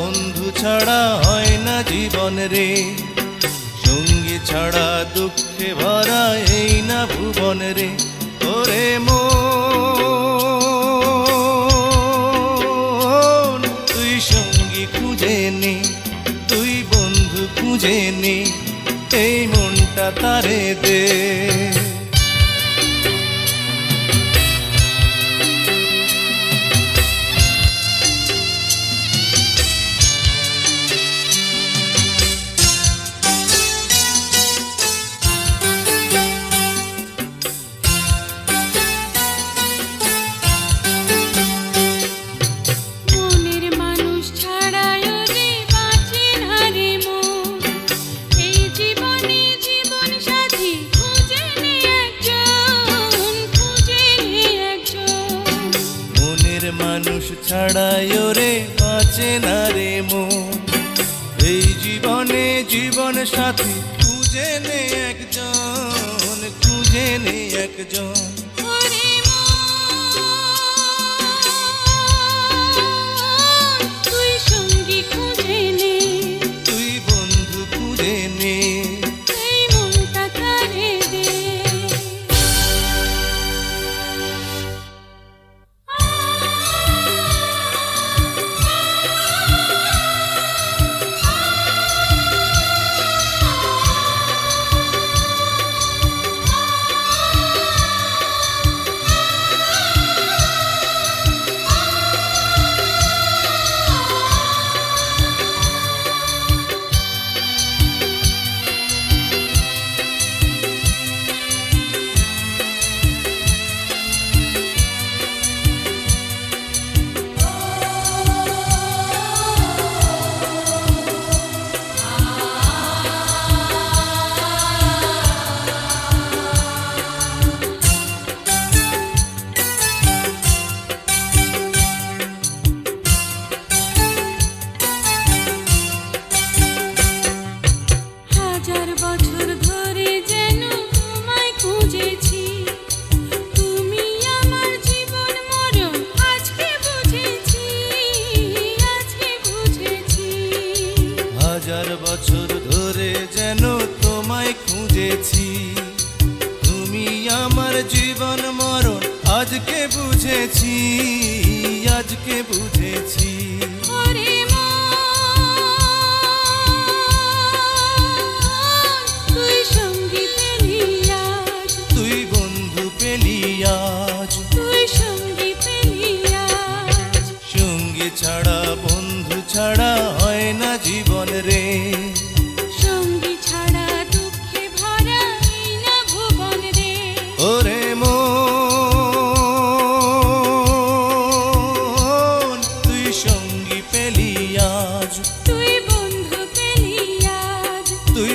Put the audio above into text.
বন্ধু ছাড়া হয় না জীবন রে, সঙ্গী ছাড়া দুঃখে ভরা এই না ভুবন রে। ওরে মন তুই সঙ্গী খুঁজে নে, তুই বন্ধু খুঁজে নে, এই মনটা তারে দে। মানুষ ছাড়াই ওরে বাঁচে না রে মন, এই জীবনে জীবন সাথী খুঁজে নে একজন, খুঁজে নে একজন। তুই সঙ্গী খুঁজে নে, তুই বন্ধু খুঁজে নে, এই মনটা তারে দে। হাজার বছর ধরে যেন তোমায় খুঁজেছি, তুমি আমার জীবন মরণ আজকে বুঝেছি, আজকে বুঝেছি। তুই সঙ্গী পেলি আজ, তুই বন্ধু পেলি আজ, তুই সঙ্গী পেলি আজ। সঙ্গী ছাড়া বন্ধু ছাড়া হয় না জীবন রে, সঙ্গী ছাড়া দুঃখে ভরা এই না ভুবন রে। ওরে মন তুই সঙ্গী পেলি আজ, তুই বন্ধু পেলি আজ, তুই